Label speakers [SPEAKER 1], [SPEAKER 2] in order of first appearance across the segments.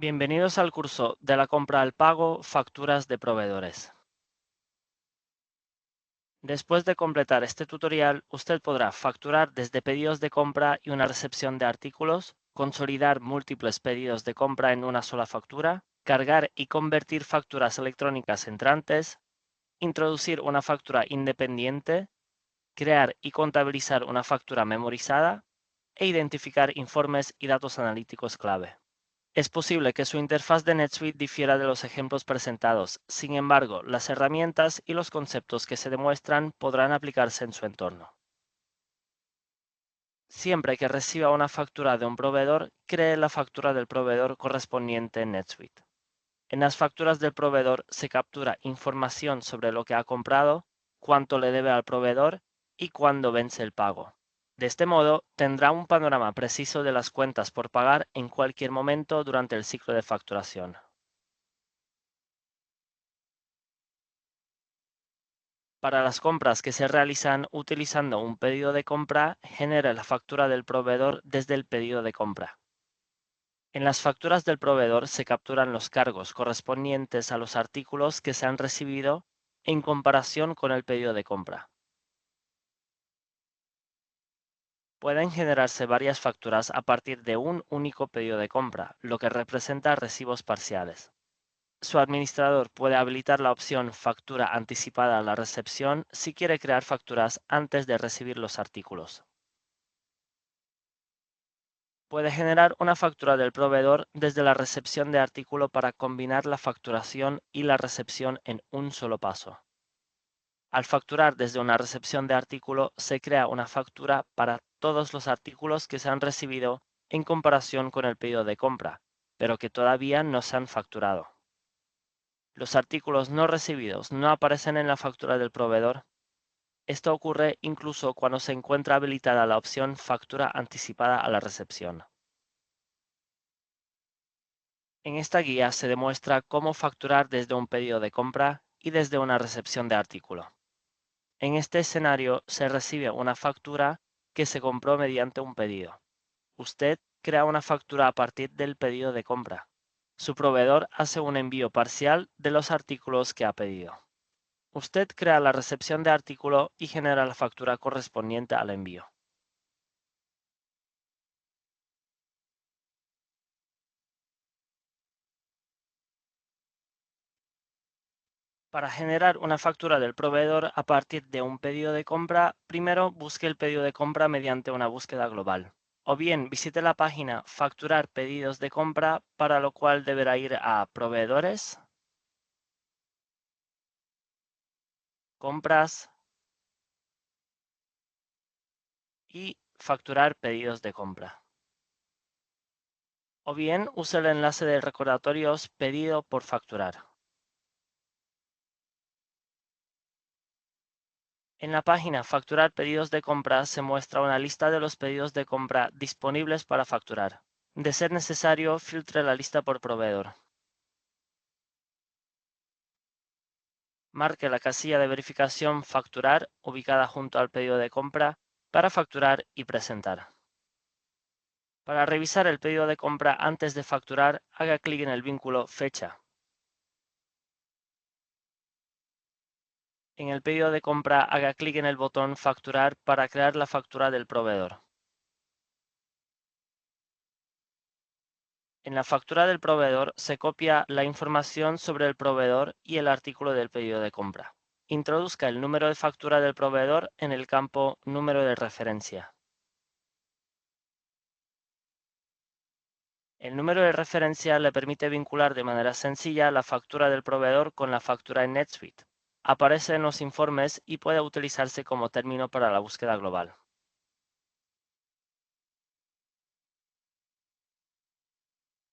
[SPEAKER 1] Bienvenidos al curso de la compra al pago, facturas de proveedores. Después de completar este tutorial, usted podrá facturar desde pedidos de compra y una recepción de artículos, consolidar múltiples pedidos de compra en una sola factura, cargar y convertir facturas electrónicas entrantes, introducir una factura independiente, crear y contabilizar una factura memorizada e identificar informes y datos analíticos clave. Es posible que su interfaz de NetSuite difiera de los ejemplos presentados, sin embargo, las herramientas y los conceptos que se demuestran podrán aplicarse en su entorno. Siempre que reciba una factura de un proveedor, cree la factura del proveedor correspondiente en NetSuite. En las facturas del proveedor se captura información sobre lo que ha comprado, cuánto le debe al proveedor y cuándo vence el pago. De este modo, tendrá un panorama preciso de las cuentas por pagar en cualquier momento durante el ciclo de facturación. Para las compras que se realizan utilizando un pedido de compra, genere la factura del proveedor desde el pedido de compra. En las facturas del proveedor se capturan los cargos correspondientes a los artículos que se han recibido en comparación con el pedido de compra. Pueden generarse varias facturas a partir de un único pedido de compra, lo que representa recibos parciales. Su administrador puede habilitar la opción Factura anticipada a la recepción si quiere crear facturas antes de recibir los artículos. Puede generar una factura del proveedor desde la recepción de artículo para combinar la facturación y la recepción en un solo paso. Al facturar desde una recepción de artículo, se crea una factura para todos los artículos que se han recibido en comparación con el pedido de compra, pero que todavía no se han facturado. Los artículos no recibidos no aparecen en la factura del proveedor. Esto ocurre incluso cuando se encuentra habilitada la opción Factura anticipada a la recepción. En esta guía se demuestra cómo facturar desde un pedido de compra y desde una recepción de artículo. En este escenario se recibe una factura que se compró mediante un pedido. Usted crea una factura a partir del pedido de compra. Su proveedor hace un envío parcial de los artículos que ha pedido. Usted crea la recepción de artículo y genera la factura correspondiente al envío. Para generar una factura del proveedor a partir de un pedido de compra, primero busque el pedido de compra mediante una búsqueda global. O bien visite la página Facturar pedidos de compra, para lo cual deberá ir a Proveedores, Compras y Facturar pedidos de compra. O bien use el enlace de recordatorios Pedido por facturar. En la página Facturar pedidos de compra se muestra una lista de los pedidos de compra disponibles para facturar. De ser necesario, filtre la lista por proveedor. Marque la casilla de verificación Facturar, ubicada junto al pedido de compra, para facturar y presentar. Para revisar el pedido de compra antes de facturar, haga clic en el vínculo Fecha. En el pedido de compra, haga clic en el botón Facturar para crear la factura del proveedor. En la factura del proveedor se copia la información sobre el proveedor y el artículo del pedido de compra. Introduzca el número de factura del proveedor en el campo Número de referencia. El número de referencia le permite vincular de manera sencilla la factura del proveedor con la factura en NetSuite. Aparece en los informes y puede utilizarse como término para la búsqueda global.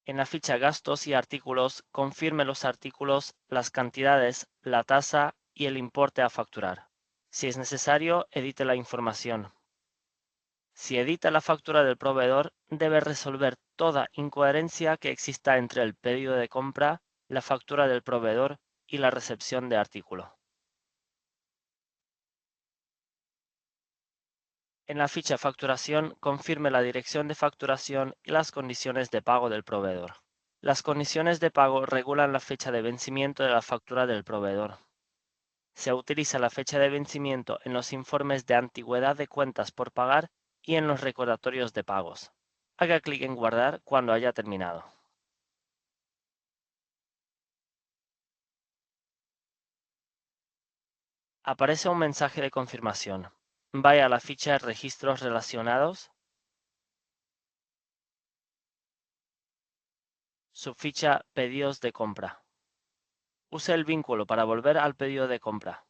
[SPEAKER 1] En la ficha Gastos y Artículos, confirme los artículos, las cantidades, la tasa y el importe a facturar. Si es necesario, edite la información. Si edita la factura del proveedor, debe resolver toda incoherencia que exista entre el pedido de compra, la factura del proveedor y la recepción de artículo. En la ficha Facturación, confirme la dirección de facturación y las condiciones de pago del proveedor. Las condiciones de pago regulan la fecha de vencimiento de la factura del proveedor. Se utiliza la fecha de vencimiento en los informes de antigüedad de cuentas por pagar y en los recordatorios de pagos. Haga clic en Guardar cuando haya terminado. Aparece un mensaje de confirmación. Vaya a la ficha Registros relacionados, subficha Pedidos de compra. Use el vínculo para volver al pedido de compra.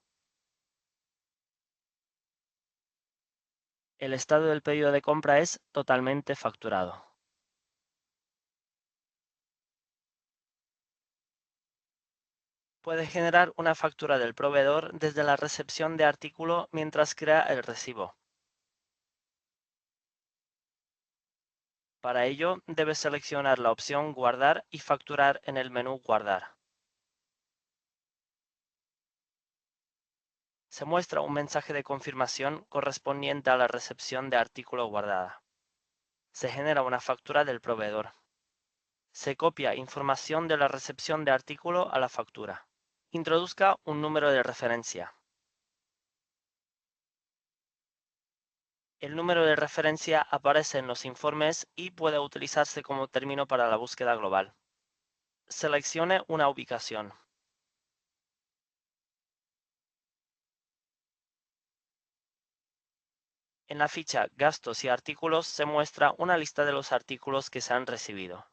[SPEAKER 1] El estado del pedido de compra es totalmente facturado. Puede generar una factura del proveedor desde la recepción de artículo mientras crea el recibo. Para ello, debe seleccionar la opción Guardar y facturar en el menú Guardar. Se muestra un mensaje de confirmación correspondiente a la recepción de artículo guardada. Se genera una factura del proveedor. Se copia información de la recepción de artículo a la factura. Introduzca un número de referencia. El número de referencia aparece en los informes y puede utilizarse como término para la búsqueda global. Seleccione una ubicación. En la ficha Gastos y artículos se muestra una lista de los artículos que se han recibido.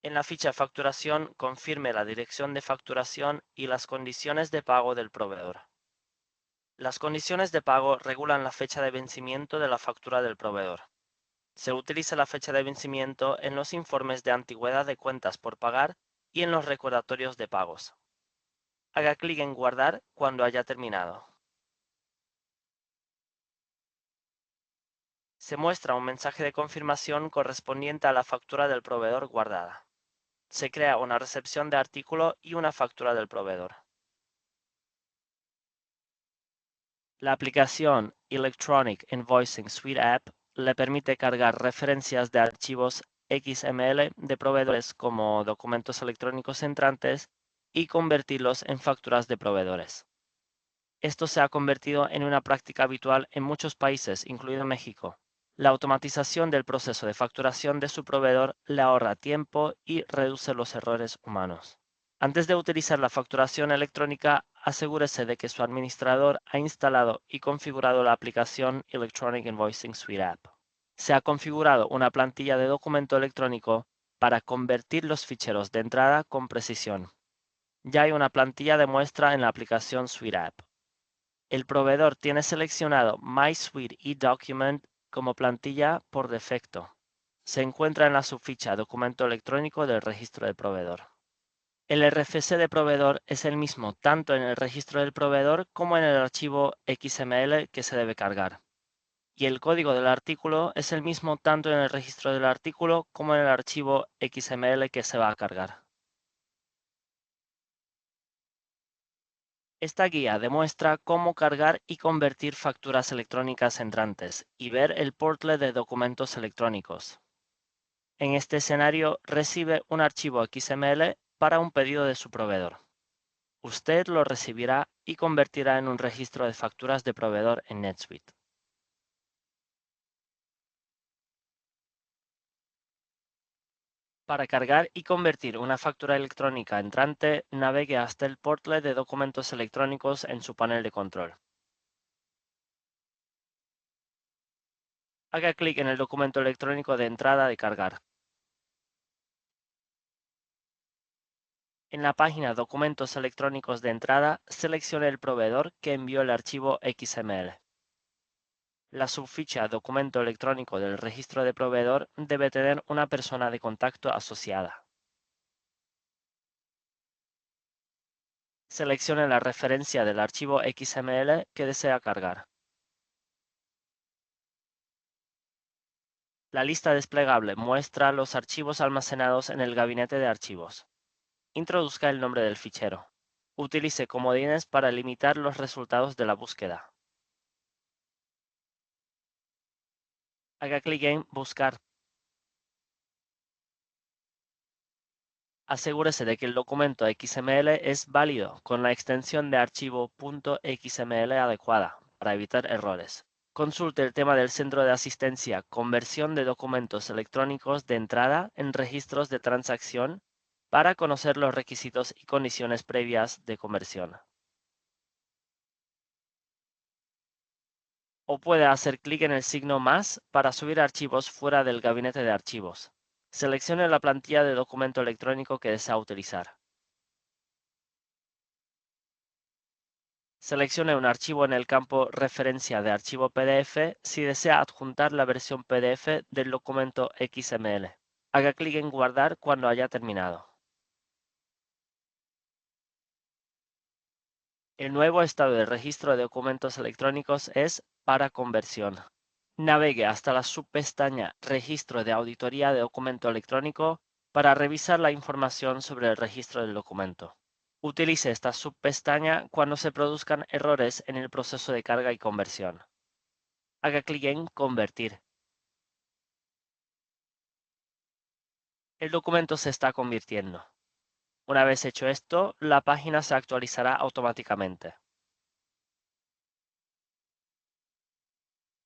[SPEAKER 1] En la ficha Facturación confirme la dirección de facturación y las condiciones de pago del proveedor. Las condiciones de pago regulan la fecha de vencimiento de la factura del proveedor. Se utiliza la fecha de vencimiento en los informes de antigüedad de cuentas por pagar y en los recordatorios de pagos. Haga clic en Guardar cuando haya terminado. Se muestra un mensaje de confirmación correspondiente a la factura del proveedor guardada. Se crea una recepción de artículo y una factura del proveedor. La aplicación Electronic Invoicing Suite App le permite cargar referencias de archivos XML de proveedores como documentos electrónicos entrantes y convertirlos en facturas de proveedores. Esto se ha convertido en una práctica habitual en muchos países, incluido México. La automatización del proceso de facturación de su proveedor le ahorra tiempo y reduce los errores humanos. Antes de utilizar la facturación electrónica, asegúrese de que su administrador ha instalado y configurado la aplicación Electronic Invoicing Suite App. Se ha configurado una plantilla de documento electrónico para convertir los ficheros de entrada con precisión. Ya hay una plantilla de muestra en la aplicación Suite App. El proveedor tiene seleccionado My Suite eDocument como plantilla por defecto. Se encuentra en la subficha Documento electrónico del registro del proveedor. El RFC de proveedor es el mismo tanto en el registro del proveedor como en el archivo XML que se debe cargar. Y el código del artículo es el mismo tanto en el registro del artículo como en el archivo XML que se va a cargar. Esta guía demuestra cómo cargar y convertir facturas electrónicas entrantes y ver el portal de documentos electrónicos. En este escenario recibe un archivo XML para un pedido de su proveedor. Usted lo recibirá y convertirá en un registro de facturas de proveedor en NetSuite. Para cargar y convertir una factura electrónica entrante, navegue hasta el portal de documentos electrónicos en su panel de control. Haga clic en el documento electrónico de entrada de cargar. En la página Documentos electrónicos de entrada, seleccione el proveedor que envió el archivo XML. La subficha Documento electrónico del registro de proveedor debe tener una persona de contacto asociada. Seleccione la referencia del archivo XML que desea cargar. La lista desplegable muestra los archivos almacenados en el gabinete de archivos. Introduzca el nombre del fichero. Utilice comodines para limitar los resultados de la búsqueda. Haga clic en Buscar. Asegúrese de que el documento XML es válido con la extensión de archivo .xml adecuada para evitar errores. Consulte el tema del Centro de Asistencia Conversión de documentos electrónicos de entrada en registros de transacción para conocer los requisitos y condiciones previas de conversión. O puede hacer clic en el signo más para subir archivos fuera del gabinete de archivos. Seleccione la plantilla de documento electrónico que desea utilizar. Seleccione un archivo en el campo Referencia de archivo PDF si desea adjuntar la versión PDF del documento XML. Haga clic en Guardar cuando haya terminado. El nuevo estado de registro de documentos electrónicos es para conversión. Navegue hasta la subpestaña Registro de auditoría de documento electrónico para revisar la información sobre el registro del documento. Utilice esta subpestaña cuando se produzcan errores en el proceso de carga y conversión. Haga clic en Convertir. El documento se está convirtiendo. Una vez hecho esto, la página se actualizará automáticamente.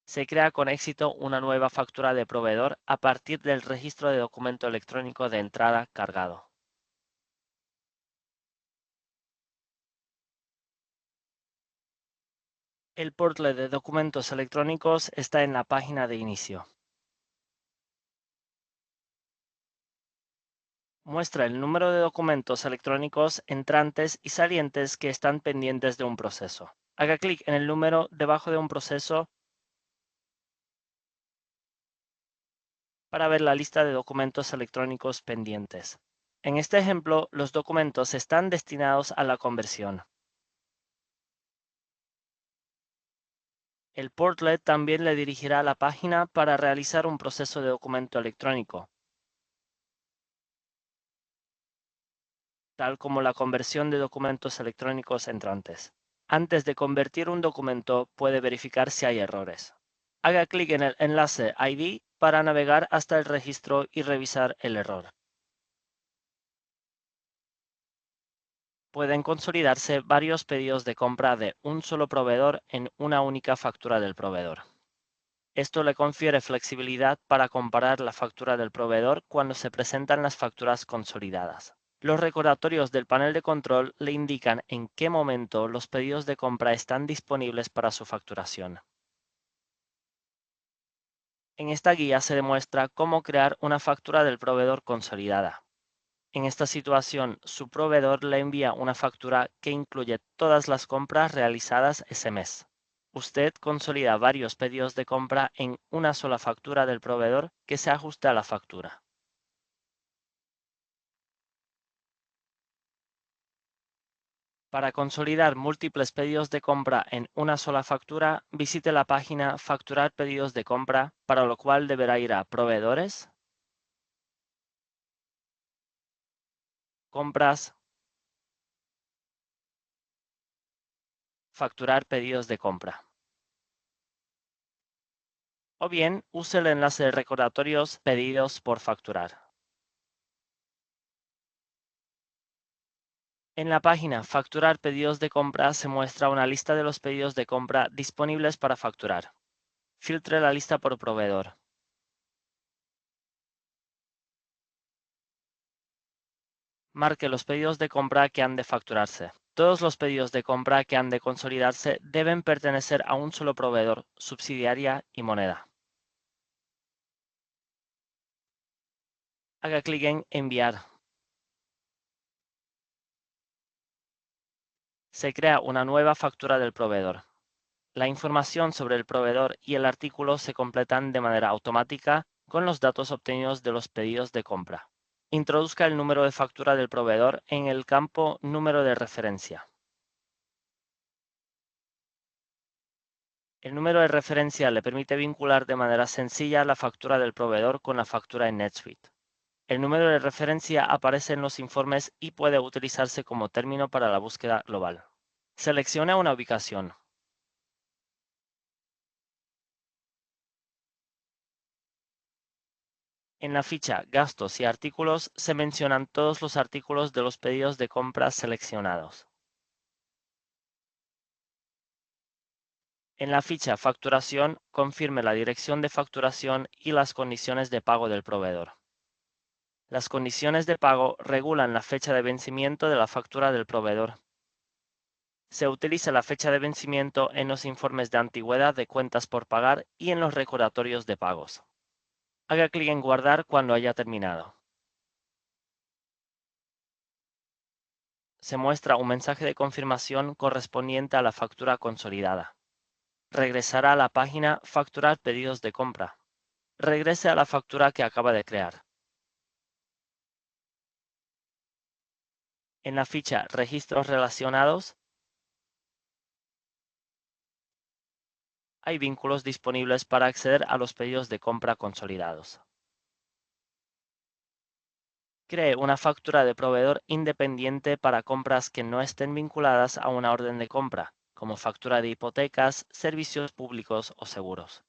[SPEAKER 1] Se crea con éxito una nueva factura de proveedor a partir del registro de documento electrónico de entrada cargado. El portal de documentos electrónicos está en la página de inicio. Muestra el número de documentos electrónicos entrantes y salientes que están pendientes de un proceso. Haga clic en el número debajo de un proceso para ver la lista de documentos electrónicos pendientes. En este ejemplo, los documentos están destinados a la conversión. El portlet también le dirigirá a la página para realizar un proceso de documento electrónico, tal como la conversión de documentos electrónicos entrantes. Antes de convertir un documento, puede verificar si hay errores. Haga clic en el enlace ID para navegar hasta el registro y revisar el error. Pueden consolidarse varios pedidos de compra de un solo proveedor en una única factura del proveedor. Esto le confiere flexibilidad para comparar la factura del proveedor cuando se presentan las facturas consolidadas. Los recordatorios del panel de control le indican en qué momento los pedidos de compra están disponibles para su facturación. En esta guía se demuestra cómo crear una factura del proveedor consolidada. En esta situación, su proveedor le envía una factura que incluye todas las compras realizadas ese mes. Usted consolida varios pedidos de compra en una sola factura del proveedor que se ajuste a la factura. Para consolidar múltiples pedidos de compra en una sola factura, visite la página Facturar pedidos de compra, para lo cual deberá ir a Proveedores, Compras, Facturar pedidos de compra. O bien, use el enlace de recordatorios Pedidos por facturar. En la página Facturar pedidos de compra se muestra una lista de los pedidos de compra disponibles para facturar. Filtre la lista por proveedor. Marque los pedidos de compra que han de facturarse. Todos los pedidos de compra que han de consolidarse deben pertenecer a un solo proveedor, subsidiaria y moneda. Haga clic en Enviar. Se crea una nueva factura del proveedor. La información sobre el proveedor y el artículo se completan de manera automática con los datos obtenidos de los pedidos de compra. Introduzca el número de factura del proveedor en el campo Número de referencia. El número de referencia le permite vincular de manera sencilla la factura del proveedor con la factura en NetSuite. El número de referencia aparece en los informes y puede utilizarse como término para la búsqueda global. Seleccione una ubicación. En la ficha Gastos y artículos se mencionan todos los artículos de los pedidos de compra seleccionados. En la ficha Facturación, confirme la dirección de facturación y las condiciones de pago del proveedor. Las condiciones de pago regulan la fecha de vencimiento de la factura del proveedor. Se utiliza la fecha de vencimiento en los informes de antigüedad de cuentas por pagar y en los recordatorios de pagos. Haga clic en Guardar cuando haya terminado. Se muestra un mensaje de confirmación correspondiente a la factura consolidada. Regresará a la página Facturar pedidos de compra. Regrese a la factura que acaba de crear. En la ficha Registros relacionados, hay vínculos disponibles para acceder a los pedidos de compra consolidados. Cree una factura de proveedor independiente para compras que no estén vinculadas a una orden de compra, como factura de hipotecas, servicios públicos o seguros.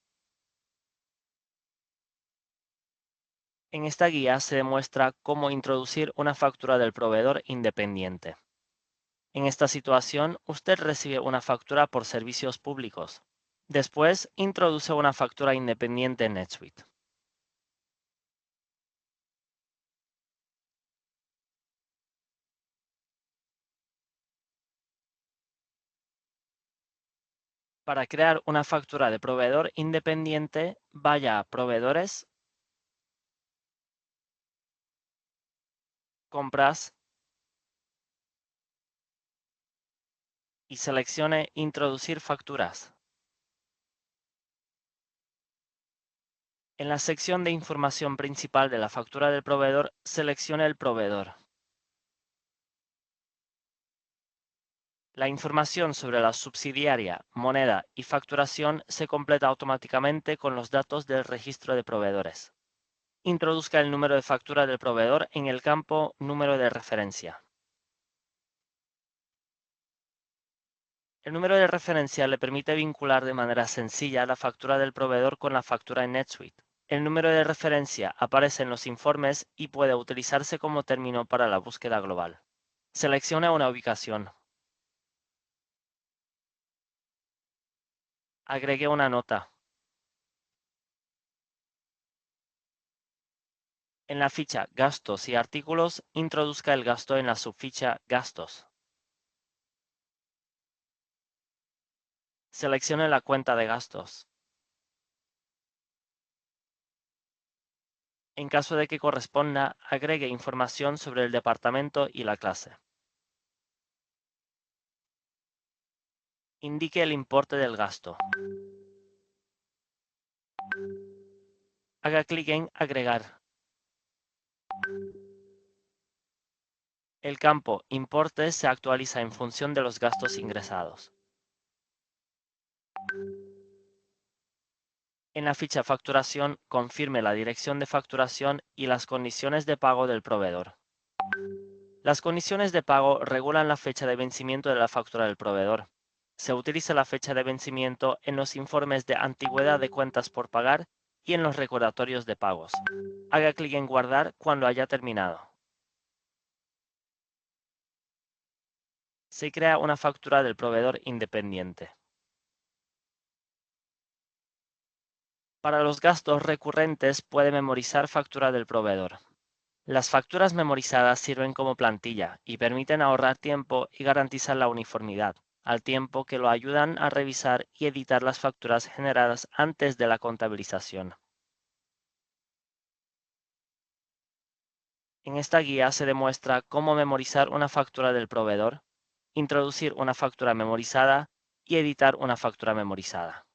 [SPEAKER 1] En esta guía se demuestra cómo introducir una factura del proveedor independiente. En esta situación, usted recibe una factura por servicios públicos. Después, introduce una factura independiente en NetSuite. Para crear una factura de proveedor independiente, vaya a Proveedores, Compras y seleccione Introducir facturas. En la sección de información principal de la factura del proveedor, seleccione el proveedor. La información sobre la subsidiaria, moneda y facturación se completa automáticamente con los datos del registro de proveedores. Introduzca el número de factura del proveedor en el campo Número de referencia. El número de referencia le permite vincular de manera sencilla la factura del proveedor con la factura en NetSuite. El número de referencia aparece en los informes y puede utilizarse como término para la búsqueda global. Seleccione una ubicación. Agregue una nota. En la ficha Gastos y artículos, introduzca el gasto en la subficha Gastos. Seleccione la cuenta de gastos. En caso de que corresponda, agregue información sobre el departamento y la clase. Indique el importe del gasto. Haga clic en Agregar. El campo Importe se actualiza en función de los gastos ingresados. En la ficha Facturación, confirme la dirección de facturación y las condiciones de pago del proveedor. Las condiciones de pago regulan la fecha de vencimiento de la factura del proveedor. Se utiliza la fecha de vencimiento en los informes de antigüedad de cuentas por pagar y en los recordatorios de pagos. Haga clic en Guardar cuando haya terminado. Se crea una factura del proveedor independiente. Para los gastos recurrentes puede memorizar factura del proveedor. Las facturas memorizadas sirven como plantilla y permiten ahorrar tiempo y garantizar la uniformidad, al tiempo que lo ayudan a revisar y editar las facturas generadas antes de la contabilización. En esta guía se demuestra cómo memorizar una factura del proveedor, introducir una factura memorizada y editar una factura memorizada.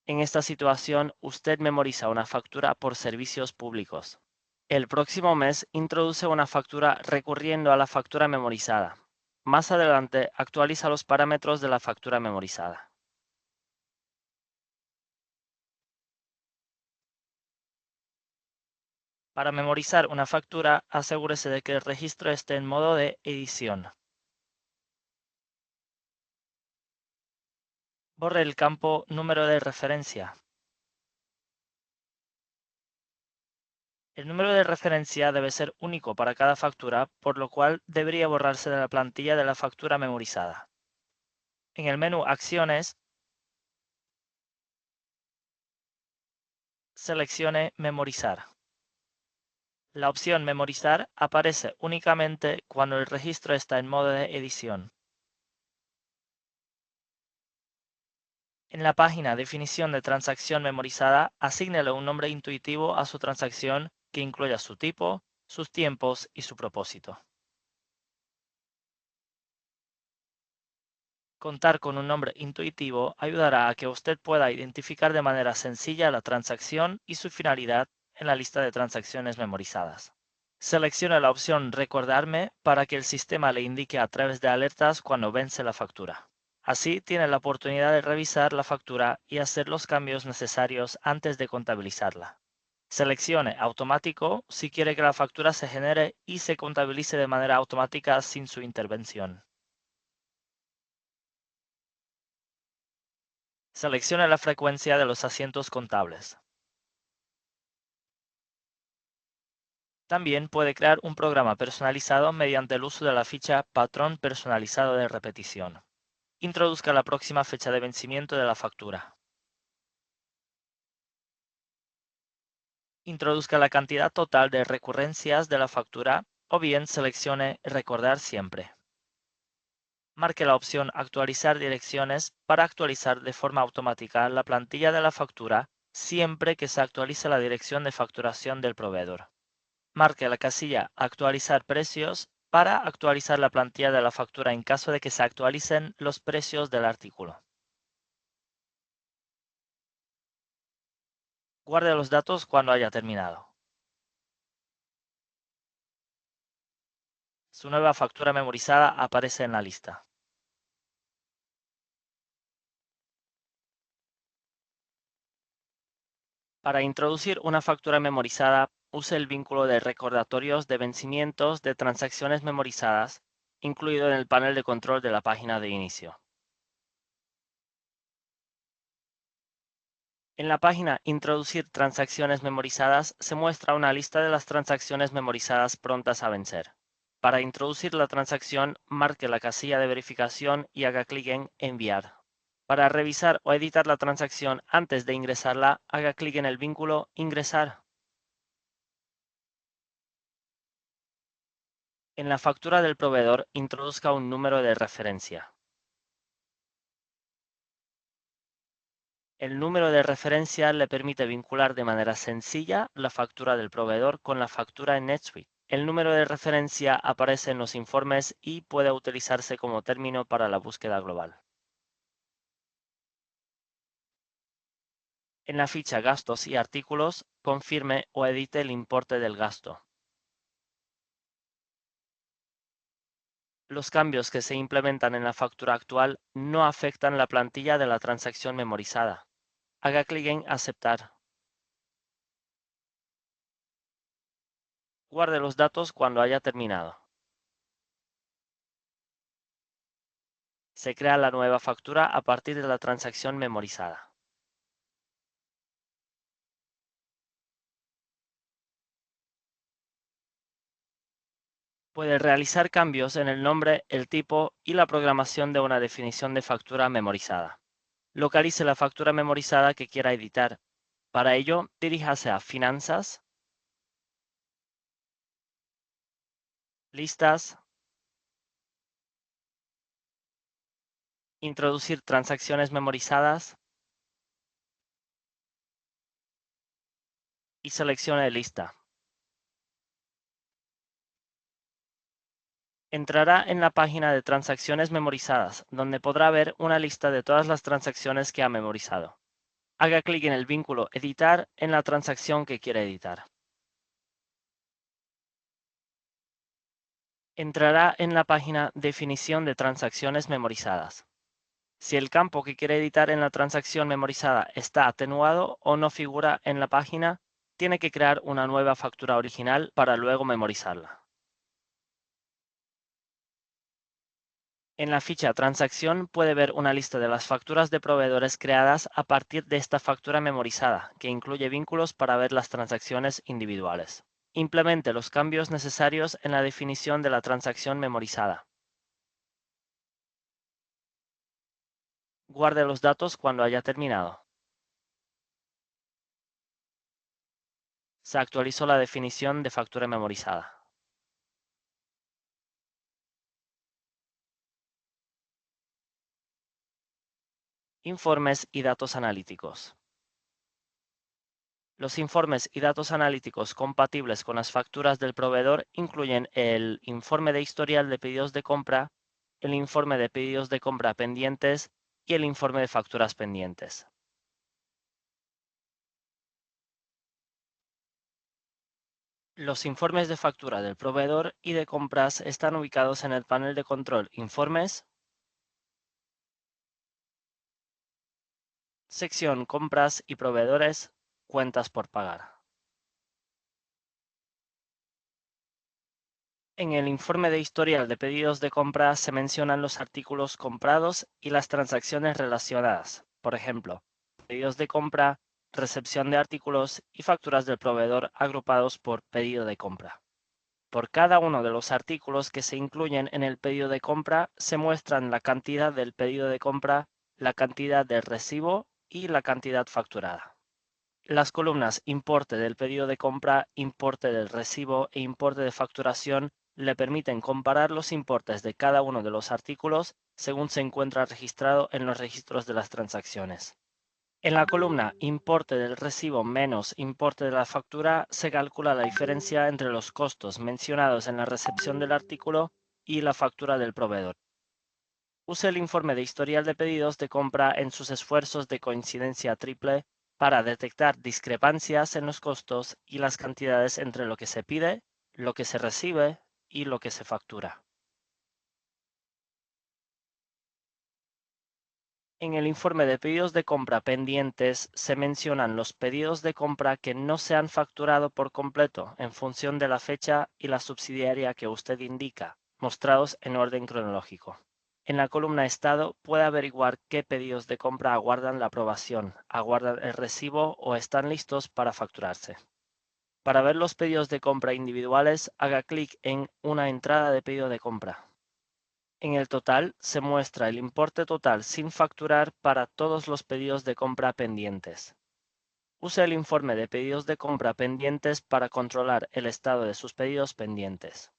[SPEAKER 1] En esta situación, usted memoriza una factura por servicios públicos. El próximo mes introduce una factura recurriendo a la factura memorizada. Más adelante actualiza los parámetros de la factura memorizada. Para memorizar una factura, asegúrese de que el registro esté en modo de edición. Borre el campo Número de referencia. El número de referencia debe ser único para cada factura, por lo cual debería borrarse de la plantilla de la factura memorizada. En el menú Acciones, seleccione Memorizar. La opción Memorizar aparece únicamente cuando el registro está en modo de edición. En la página Definición de transacción memorizada, asígnele un nombre intuitivo a su transacción que incluya su tipo, sus tiempos y su propósito. Contar con un nombre intuitivo ayudará a que usted pueda identificar de manera sencilla la transacción y su finalidad en la lista de transacciones memorizadas. Seleccione la opción Recordarme para que el sistema le indique a través de alertas cuando vence la factura. Así tiene la oportunidad de revisar la factura y hacer los cambios necesarios antes de contabilizarla. Seleccione Automático si quiere que la factura se genere y se contabilice de manera automática sin su intervención. Seleccione la frecuencia de los asientos contables. También puede crear un programa personalizado mediante el uso de la ficha Patrón personalizado de repetición. Introduzca la próxima fecha de vencimiento de la factura. Introduzca la cantidad total de recurrencias de la factura o bien seleccione Recordar siempre. Marque la opción Actualizar direcciones para actualizar de forma automática la plantilla de la factura siempre que se actualice la dirección de facturación del proveedor. Marque la casilla Actualizar precios para actualizar la plantilla de la factura en caso de que se actualicen los precios del artículo. Guarde los datos cuando haya terminado. Su nueva factura memorizada aparece en la lista. Para introducir una factura memorizada, use el vínculo de recordatorios de vencimientos de transacciones memorizadas, incluido en el panel de control de la página de inicio. En la página Introducir transacciones memorizadas se muestra una lista de las transacciones memorizadas prontas a vencer. Para introducir la transacción, marque la casilla de verificación y haga clic en Enviar. Para revisar o editar la transacción antes de ingresarla, haga clic en el vínculo Ingresar. En la factura del proveedor, introduzca un número de referencia. El número de referencia le permite vincular de manera sencilla la factura del proveedor con la factura en NetSuite. El número de referencia aparece en los informes y puede utilizarse como término para la búsqueda global. En la ficha Gastos y Artículos, confirme o edite el importe del gasto. Los cambios que se implementan en la factura actual no afectan la plantilla de la transacción memorizada. Haga clic en Aceptar. Guarde los datos cuando haya terminado. Se crea la nueva factura a partir de la transacción memorizada. Puede realizar cambios en el nombre, el tipo y la programación de una definición de factura memorizada. Localice la factura memorizada que quiera editar. Para ello, diríjase a Finanzas, Listas, Introducir transacciones memorizadas y seleccione Lista. Entrará en la página de transacciones memorizadas, donde podrá ver una lista de todas las transacciones que ha memorizado. Haga clic en el vínculo Editar en la transacción que quiere editar. Entrará en la página Definición de transacciones memorizadas. Si el campo que quiere editar en la transacción memorizada está atenuado o no figura en la página, tiene que crear una nueva factura original para luego memorizarla. En la ficha Transacción puede ver una lista de las facturas de proveedores creadas a partir de esta factura memorizada, que incluye vínculos para ver las transacciones individuales. Implemente los cambios necesarios en la definición de la transacción memorizada. Guarde los datos cuando haya terminado. Se actualizó la definición de factura memorizada. Informes y datos analíticos. Los informes y datos analíticos compatibles con las facturas del proveedor incluyen el informe de historial de pedidos de compra, el informe de pedidos de compra pendientes y el informe de facturas pendientes. Los informes de factura del proveedor y de compras están ubicados en el panel de control Informes, sección Compras y Proveedores, Cuentas por pagar. En el informe de historial de pedidos de compra se mencionan los artículos comprados y las transacciones relacionadas, por ejemplo, pedidos de compra, recepción de artículos y facturas del proveedor agrupados por pedido de compra. Por cada uno de los artículos que se incluyen en el pedido de compra se muestran la cantidad del pedido de compra, la cantidad del recibo y la cantidad facturada. Las columnas importe del pedido de compra, importe del recibo e importe de facturación le permiten comparar los importes de cada uno de los artículos según se encuentra registrado en los registros de las transacciones. En la columna importe del recibo menos importe de la factura se calcula la diferencia entre los costos mencionados en la recepción del artículo y la factura del proveedor. Use el informe de historial de pedidos de compra en sus esfuerzos de coincidencia triple para detectar discrepancias en los costos y las cantidades entre lo que se pide, lo que se recibe y lo que se factura. En el informe de pedidos de compra pendientes se mencionan los pedidos de compra que no se han facturado por completo en función de la fecha y la subsidiaria que usted indica, mostrados en orden cronológico. En la columna Estado puede averiguar qué pedidos de compra aguardan la aprobación, aguardan el recibo o están listos para facturarse. Para ver los pedidos de compra individuales, haga clic en Una entrada de pedido de compra. En el total se muestra el importe total sin facturar para todos los pedidos de compra pendientes. Use el informe de pedidos de compra pendientes para controlar el estado de sus pedidos pendientes.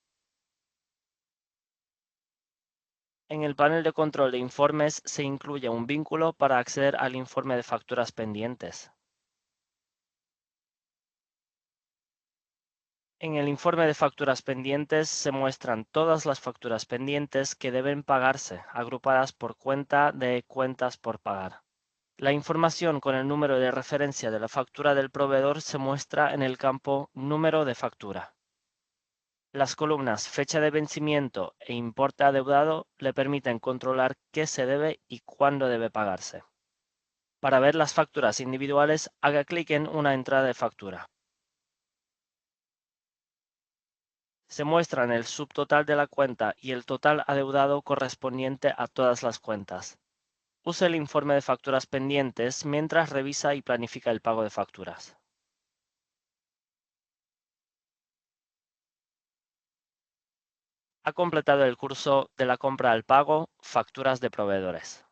[SPEAKER 1] En el panel de control de informes se incluye un vínculo para acceder al informe de facturas pendientes. En el informe de facturas pendientes se muestran todas las facturas pendientes que deben pagarse, agrupadas por cuenta de cuentas por pagar. La información con el número de referencia de la factura del proveedor se muestra en el campo Número de factura. Las columnas Fecha de vencimiento e Importe adeudado le permiten controlar qué se debe y cuándo debe pagarse. Para ver las facturas individuales, haga clic en Una entrada de factura. Se muestran el subtotal de la cuenta y el total adeudado correspondiente a todas las cuentas. Use el informe de facturas pendientes mientras revisa y planifica el pago de facturas. Ha completado el curso de la compra al pago, facturas de proveedores.